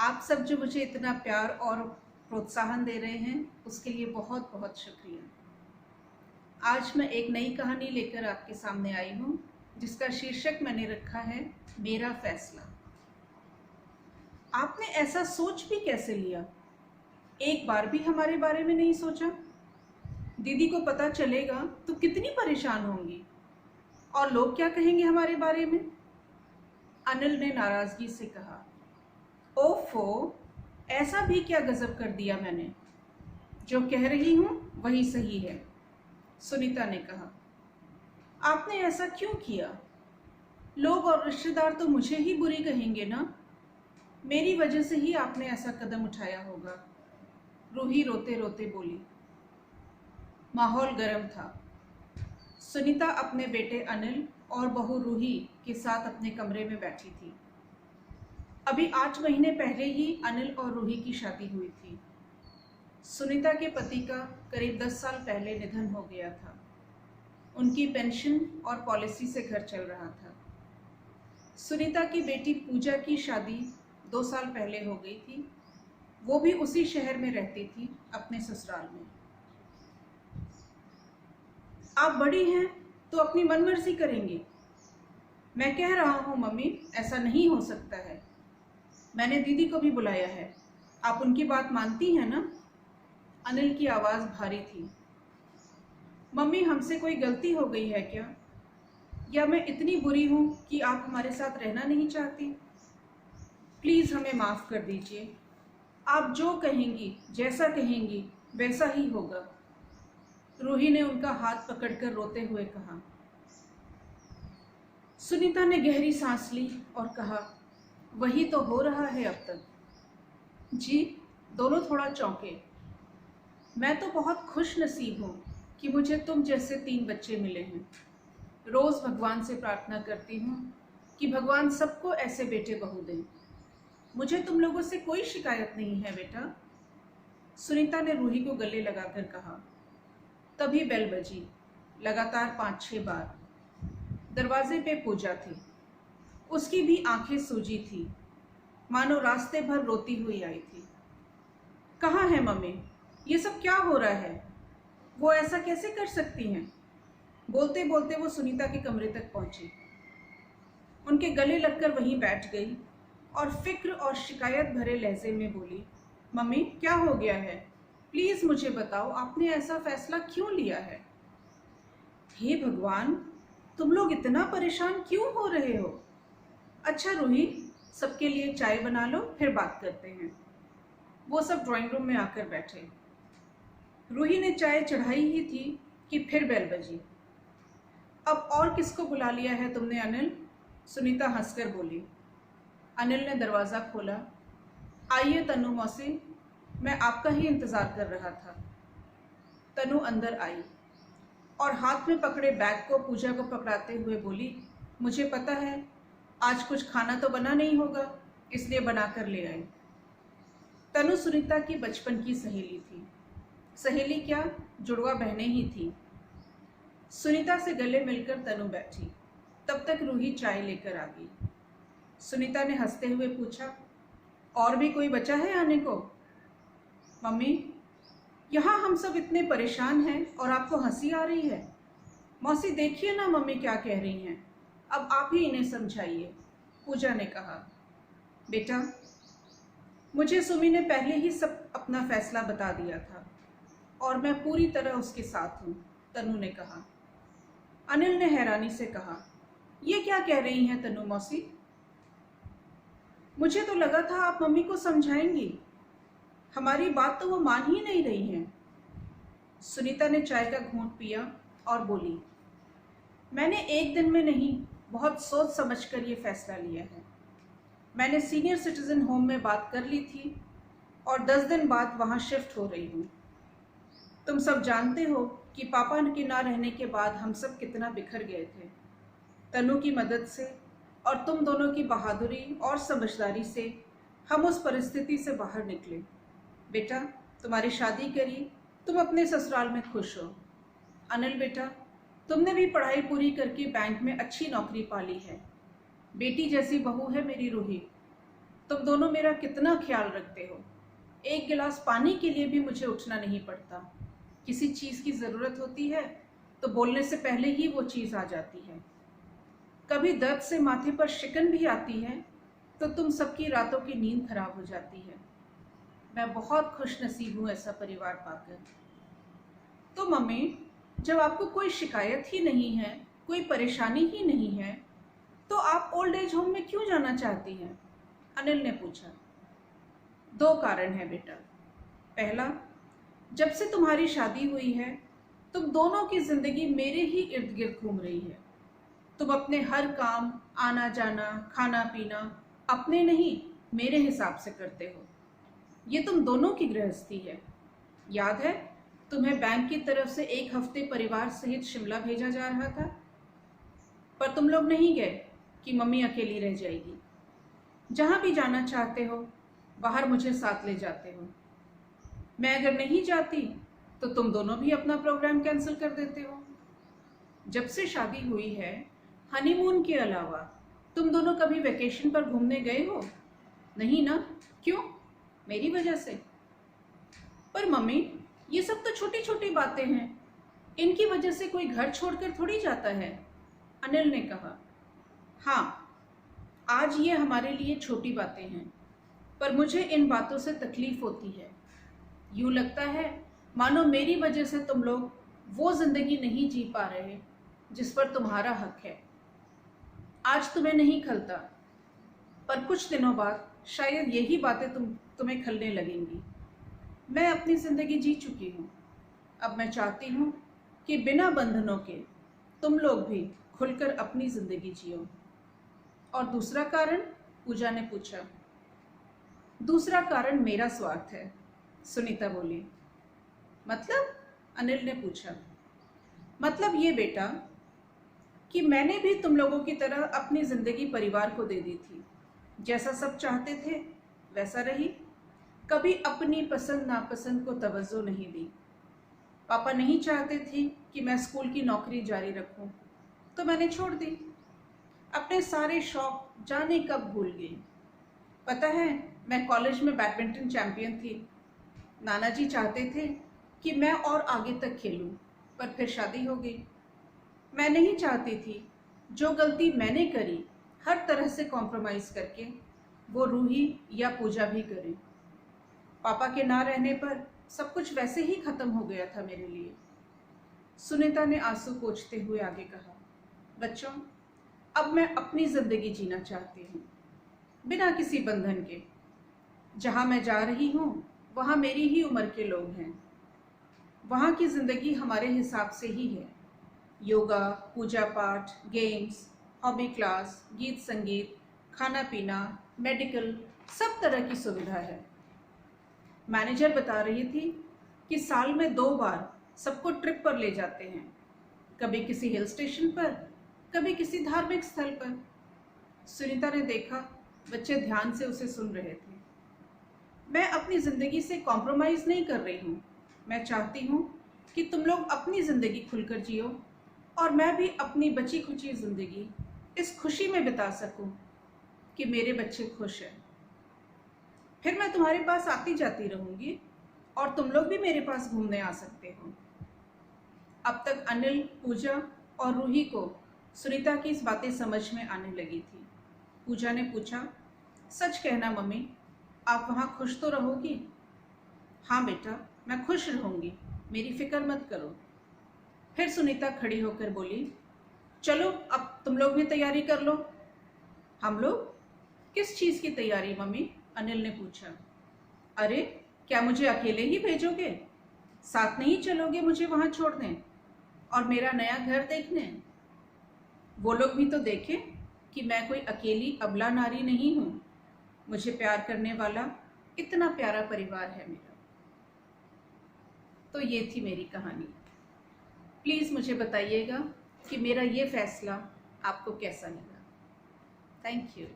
आप सब जो मुझे इतना प्यार और प्रोत्साहन दे रहे हैं उसके लिए बहुत बहुत शुक्रिया। आज मैं एक नई कहानी लेकर आपके सामने आई हूँ जिसका शीर्षक मैंने रखा है मेरा फैसला। आपने ऐसा सोच भी कैसे लिया? एक बार भी हमारे बारे में नहीं सोचा? दीदी को पता चलेगा तो कितनी परेशान होंगी और लोग क्या कहेंगे हमारे बारे में? अनिल ने नाराजगी से कहा। ओफो, ऐसा भी क्या गजब कर दिया मैंने? जो कह रही हूँ वही सही है, सुनीता ने कहा। आपने ऐसा क्यों किया? लोग और रिश्तेदार तो मुझे ही बुरी कहेंगे ना। मेरी वजह से ही आपने ऐसा कदम उठाया होगा, रूही रोते रोते बोली। माहौल गर्म था। सुनीता अपने बेटे अनिल और बहू रूही के साथ अपने कमरे में बैठी थी। अभी 8 महीने पहले ही अनिल और रूही की शादी हुई थी। सुनीता के पति का करीब 10 साल पहले निधन हो गया था। उनकी पेंशन और पॉलिसी से घर चल रहा था। सुनीता की बेटी पूजा की शादी 2 साल पहले हो गई थी। वो भी उसी शहर में रहती थी, अपने ससुराल में। आप बड़ी हैं तो अपनी मनमर्जी करेंगी। मैं कह रहा हूँ मम्मी, ऐसा नहीं हो सकता है। मैंने दीदी को भी बुलाया है, आप उनकी बात मानती हैं ना? अनिल की आवाज़ भारी थी। मम्मी, हमसे कोई गलती हो गई है क्या? या मैं इतनी बुरी हूँ कि आप हमारे साथ रहना नहीं चाहती? प्लीज़ हमें माफ़ कर दीजिए। आप जो कहेंगी, जैसा कहेंगी वैसा ही होगा, रूही ने उनका हाथ पकड़कर रोते हुए कहा। सुनीता ने गहरी सांस ली और कहा, वही तो हो रहा है अब तक। जी, दोनों थोड़ा चौंके। मैं तो बहुत खुश नसीब हूँ कि मुझे तुम जैसे 3 बच्चे मिले हैं। रोज़ भगवान से प्रार्थना करती हूँ कि भगवान सबको ऐसे बेटे बहू दें। मुझे तुम लोगों से कोई शिकायत नहीं है बेटा, सुनीता ने रूही को गले लगाकर कहा। तभी बेल बजी, लगातार 5-6 बार। दरवाजे पे पूजा थी। उसकी भी आंखें सूजी थी, मानो रास्ते भर रोती हुई आई थी। कहाँ है मम्मी? ये सब क्या हो रहा है? वो ऐसा कैसे कर सकती हैं? बोलते बोलते वो सुनीता के कमरे तक पहुंची। उनके गले लगकर वहीं बैठ गई और फिक्र और शिकायत भरे लहजे में बोली, मम्मी क्या हो गया है? प्लीज़ मुझे बताओ, आपने ऐसा फैसला क्यों लिया है? हे भगवान, तुम लोग इतना परेशान क्यों हो रहे हो? अच्छा रूही, सबके लिए चाय बना लो, फिर बात करते हैं। वो सब ड्राइंग रूम में आकर बैठे। रूही ने चाय चढ़ाई ही थी कि फिर बेल बजी। अब और किसको बुला लिया है तुमने अनिल? सुनीता हंसकर बोली। अनिल ने दरवाज़ा खोला। आइए तनु मौसी, मैं आपका ही इंतज़ार कर रहा था। तनु अंदर आई और हाथ में पकड़े बैग को पूजा को पकड़ाते हुए बोली, मुझे पता है आज कुछ खाना तो बना नहीं होगा, इसलिए बना कर ले आई। तनु सुनीता की बचपन की सहेली थी। सहेली क्या, जुड़वा बहनें ही थी। सुनीता से गले मिलकर तनु बैठी। तब तक रूही चाय लेकर आ गई। सुनीता ने हंसते हुए पूछा, और भी कोई बचा है आने को? मम्मी, यहाँ हम सब इतने परेशान हैं और आपको हंसी आ रही है। मौसी देखिए ना मम्मी क्या कह रही हैं, अब आप ही इन्हें समझाइए, पूजा ने कहा। बेटा, मुझे सुमी ने पहले ही सब अपना फैसला बता दिया था और मैं पूरी तरह उसके साथ हूँ, तनु ने कहा। अनिल ने हैरानी से कहा, ये क्या कह रही हैं तनु मौसी? मुझे तो लगा था आप मम्मी को समझाएंगी, हमारी बात तो वो मान ही नहीं रही हैं। सुनीता ने चाय का घूंट पिया और बोली, मैंने एक दिन में नहीं, बहुत सोच समझ कर ये फैसला लिया है। मैंने सीनियर सिटीजन होम में बात कर ली थी और 10 दिन बाद वहाँ शिफ्ट हो रही हूँ। तुम सब जानते हो कि पापा के ना रहने के बाद हम सब कितना बिखर गए थे। तनु की मदद से और तुम दोनों की बहादुरी और समझदारी से हम उस परिस्थिति से बाहर निकले। बेटा, तुम्हारी शादी करी, तुम अपने ससुराल में खुश हो। अनिल बेटा, तुमने भी पढ़ाई पूरी करके बैंक में अच्छी नौकरी पा ली है। बेटी जैसी बहू है मेरी रूही। तुम दोनों मेरा कितना ख्याल रखते हो। एक गिलास पानी के लिए भी मुझे उठना नहीं पड़ता। किसी चीज़ की ज़रूरत होती है तो बोलने से पहले ही वो चीज़ आ जाती है। कभी दर्द से माथे पर शिकन भी आती है तो तुम सबकी रातों की नींद खराब हो जाती है। मैं बहुत खुशनसीब हूँ ऐसा परिवार पाकर। तो मम्मी, जब आपको कोई शिकायत ही नहीं है, कोई परेशानी ही नहीं है, तो आप ओल्ड एज होम में क्यों जाना चाहती हैं? अनिल ने पूछा। 2 कारण हैं बेटा। पहला, जब से तुम्हारी शादी हुई है तुम दोनों की जिंदगी मेरे ही इर्द गिर्द घूम रही है। तुम अपने हर काम, आना जाना, खाना पीना अपने नहीं मेरे हिसाब से करते हो। ये तुम दोनों की गृहस्थी है। याद है तुम्हें बैंक की तरफ से 1 हफ्ते परिवार सहित शिमला भेजा जा रहा था, पर तुम लोग नहीं गए कि मम्मी अकेली रह जाएगी। जहाँ भी जाना चाहते हो बाहर मुझे साथ ले जाते हो। मैं अगर नहीं जाती तो तुम दोनों भी अपना प्रोग्राम कैंसिल कर देते हो। जब से शादी हुई है, हनीमून के अलावा तुम दोनों कभी वेकेशन पर घूमने गए हो? नहीं ना? क्यों? मेरी वजह से। पर मम्मी, ये सब तो छोटी छोटी बातें हैं, इनकी वजह से कोई घर छोड़कर थोड़ी जाता है। अनिल ने कहा। हाँ, आज ये हमारे लिए छोटी बातें हैं, पर मुझे इन बातों से तकलीफ होती है। यूँ लगता है मानो मेरी वजह से तुम लोग वो जिंदगी नहीं जी पा रहे जिस पर तुम्हारा हक है। आज तुम्हें नहीं खलता, पर कुछ दिनों बाद शायद यही बातें तुम्हें खलने लगेंगी। मैं अपनी जिंदगी जी चुकी हूँ। अब मैं चाहती हूँ कि बिना बंधनों के तुम लोग भी खुलकर अपनी जिंदगी जियो। और दूसरा कारण? पूजा ने पूछा। दूसरा कारण मेरा स्वार्थ है, सुनीता बोली। मतलब? अनिल ने पूछा। मतलब ये बेटा कि मैंने भी तुम लोगों की तरह अपनी जिंदगी परिवार को दे दी थी। जैसा सब चाहते थे वैसा रही। कभी अपनी पसंद नापसंद को तवज्जो नहीं दी। पापा नहीं चाहते थे कि मैं स्कूल की नौकरी जारी रखूं, तो मैंने छोड़ दी। अपने सारे शौक जाने कब भूल गई। पता है, मैं कॉलेज में बैडमिंटन चैंपियन थी। नाना जी चाहते थे कि मैं और आगे तक खेलूं, पर फिर शादी हो गई। मैं नहीं चाहती थी जो गलती मैंने करी हर तरह से कॉम्प्रोमाइज़ करके वो रूही या पूजा भी करे। पापा के ना रहने पर सब कुछ वैसे ही ख़त्म हो गया था मेरे लिए। सुनीता ने आंसू पोंछते हुए आगे कहा। बच्चों, अब मैं अपनी ज़िंदगी जीना चाहती हूँ, बिना किसी बंधन के। जहाँ मैं जा रही हूँ वहाँ मेरी ही उम्र के लोग हैं। वहाँ की ज़िंदगी हमारे हिसाब से ही है। योगा, पूजा पाठ, गेम्स, हॉबी क्लास, गीत संगीत, खाना पीना, मेडिकल, सब तरह की सुविधा है। मैनेजर बता रही थी कि साल में 2 बार सबको ट्रिप पर ले जाते हैं, कभी किसी हिल स्टेशन पर, कभी किसी धार्मिक स्थल पर। सुनीता ने देखा बच्चे ध्यान से उसे सुन रहे थे। मैं अपनी ज़िंदगी से कॉम्प्रोमाइज़ नहीं कर रही हूँ। मैं चाहती हूँ कि तुम लोग अपनी ज़िंदगी खुलकर जियो और मैं भी अपनी बची खुची ज़िंदगी इस खुशी में बिता सकूँ कि मेरे बच्चे खुश हैं। फिर मैं तुम्हारे पास आती जाती रहूँगी और तुम लोग भी मेरे पास घूमने आ सकते हो। अब तक अनिल, पूजा और रूही को सुनीता की इस बातें समझ में आने लगी थी। पूजा ने पूछा, सच कहना मम्मी, आप वहाँ खुश तो रहोगी? हाँ बेटा, मैं खुश रहूँगी, मेरी फिक्र मत करो। फिर सुनीता खड़ी होकर बोली, चलो अब तुम लोग भी तैयारी कर लो। हम लोग? किस चीज़ की तैयारी मम्मी? अनिल ने पूछा। अरे, क्या मुझे अकेले ही भेजोगे? साथ नहीं चलोगे मुझे वहाँ छोड़ने और मेरा नया घर देखने? वो लोग भी तो देखें कि मैं कोई अकेली अबला नारी नहीं हूँ। मुझे प्यार करने वाला इतना प्यारा परिवार है मेरा। तो ये थी मेरी कहानी। प्लीज़ मुझे बताइएगा कि मेरा ये फ़ैसला आपको कैसा लगा। Thank you.